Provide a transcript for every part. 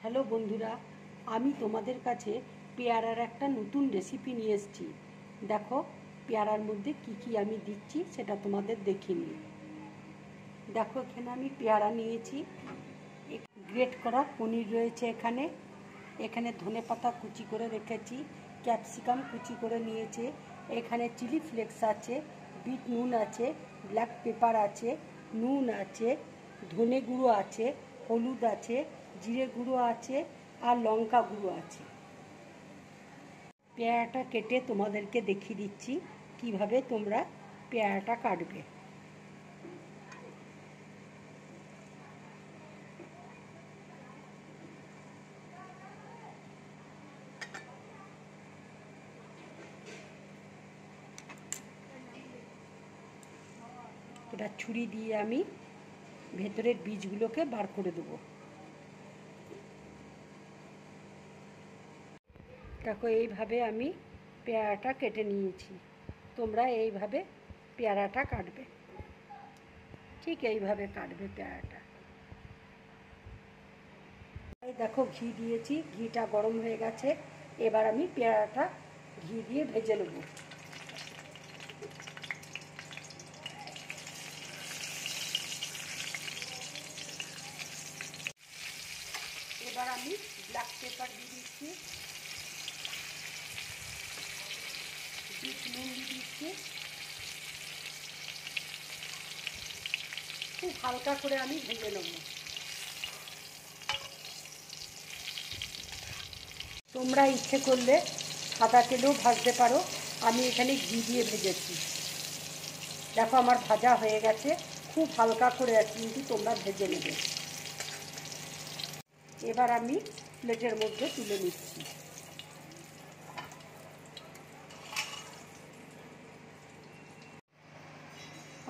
Hello বন্ধুরা, আমি তোমাদের কাছে পেয়ারার একটা নতুন রেসিপি নিয়ে এসেছি। দেখো পেয়ারার মধ্যে কি কি আমি দিচ্ছি সেটা তোমাদের দেখিয়ে নিই। দেখো এখানে আমি পেয়ারা নিয়েছি, গ্রেট করা পনির রয়েছে, এখানে ধনেপাতা কুচি করে রেখেছি, ক্যাপসিকাম কুচি করে নিয়েছে, এখানে চিলি ফ্লেক্স আছে, বিট নুন আছে, ব্ল্যাক পেপার আছে, নুন আছে, ধনে গুঁড়ো আছে, হলুদ আছে, জিরে গুঁড়ো আছে আর লঙ্কা গুঁড়ো আছে। পেয়ারাটা কেটে তোমাদেরকে দেখিয়ে দিচ্ছি কিভাবে তোমরা পেয়ারাটা কাটবে। এটা ছুরি দিয়ে আমি ভেতরের বীজগুলোকে বার করে দেবো। দেখো এইভাবে আমি পেয়ারাটা কেটে নিয়েছি, তোমরা এইভাবে পেয়ারাটা কাটবে, ঠিক এইভাবে কাটবে পেয়ারাটা। দেখো ঘি দিয়েছি, ঘিটা গরম হয়ে গেছে, এবার আমি পেয়ারাটা ঘি দিয়ে ভেজে নেব। এবার আমি ব্ল্যাক পেপার দিয়ে দিচ্ছি, বিট নুন দিয়ে দিচ্ছি, খুব হালকা করে আমি ভেজে নেব। তোমরা ইচ্ছে করলে সাদা তেলেও ভাজতে পারো, আমি এখানে ঘি দিয়ে ভেজেছি। দেখো আমার ভাজা হয়ে গেছে, খুব হালকা করে কিন্তু তোমরা ভেজে নেবে। এবার আমি প্লেটের মধ্যে তুলে নিচ্ছি।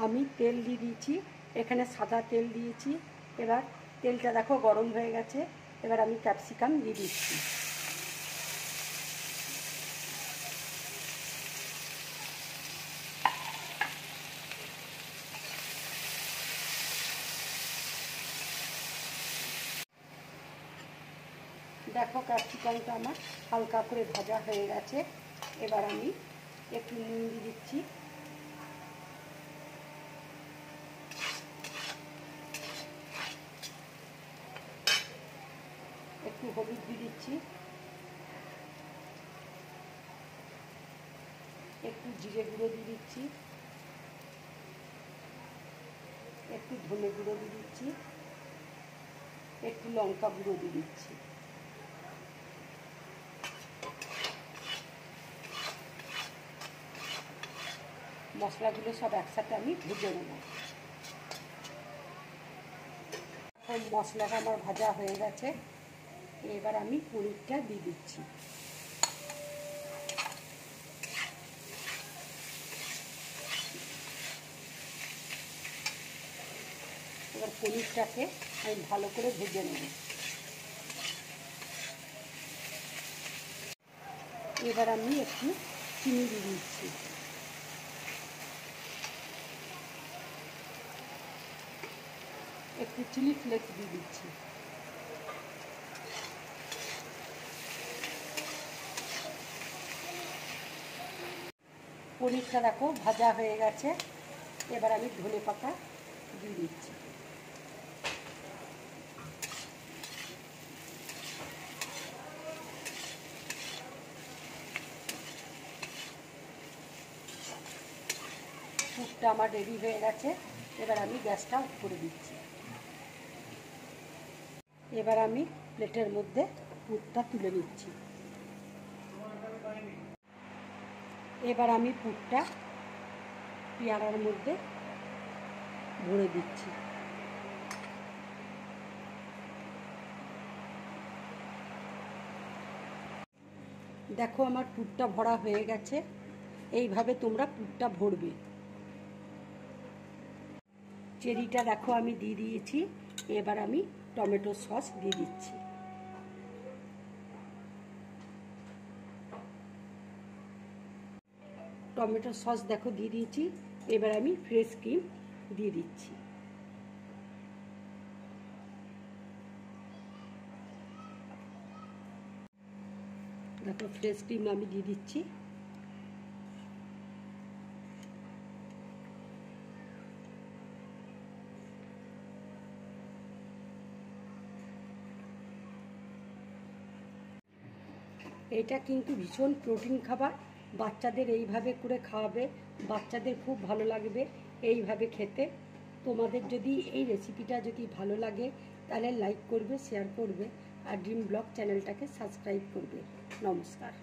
আমি তেল দিয়ে দিয়েছি, এখানে সাদা তেল দিয়েছি। এবার তেলটা দেখো গরম হয়ে গেছে, এবার আমি ক্যাপসিকাম দিয়ে দিচ্ছি। দেখো ক্যাপসিকামটা আমার হালকা করে ভাজা হয়ে গেছে, এবার আমি একটু নুন দিয়ে দিচ্ছি, একটু হলুদ দিয়ে দিচ্ছি, একটু জিরে গুঁড়ো দিয়ে দিচ্ছি, একটু ধনে গুঁড়ো দিয়ে দিচ্ছি, একটু লঙ্কা গুঁড়ো দিয়ে দিচ্ছি। মশলাগুলো সব একসাথে আমি ভেজে নেব। মশলাটা আমার ভাজা হয়ে গেছে, এবার আমি পনিরটা দিয়ে দিচ্ছি। এবার পনিরটাকে আমি ভালো করে ভেজে নেব। এবার আমি একটু চিনি দিয়ে দিচ্ছি, একটু চিলি ফ্লেক্স দিয়ে দিচ্ছি। পনিরটা দেখো ভাজা হয়ে গেছে, এবার আমি ধনেপাতা দিয়ে দিচ্ছি। স্যুপটা আমার রেডি হয়ে গেছে, এবার আমি গ্যাসটা অফ করে দিচ্ছি। এবার আমি প্লেটের মধ্যে পুরটা তুলে নিচ্ছি। এবার আমি পুরটা পেয়ারার মধ্যে ভরে দিচ্ছি। দেখো আমার পুরটা ভরা হয়ে গেছে, এইভাবে তোমরা পুরটা ভরবে। চেরিটা দেখো আমি দিয়ে দিয়েছি, এবার আমি টমেটো সস দিয়ে দিচ্ছি। টমেটো সস দেখো দিয়ে দিয়েছি, এবার আমি ফ্রেশ ক্রিম দিয়ে দিচ্ছি। দেখো ফ্রেশ ক্রিম আমি দিয়ে দিচ্ছি। এটা কিন্তু ভীষণ প্রোটিন খাবার, বাচ্চাদের এইভাবে করে খাওয়াবে, বাচ্চাদের খুব ভালো লাগবে এইভাবে খেতে। তোমাদের যদি এই রেসিপিটা যদি ভালো লাগে তাহলে লাইক করবে, শেয়ার করবে আর ড্রিম ব্লগ চ্যানেলটাকে সাবস্ক্রাইব করবে। নমস্কার।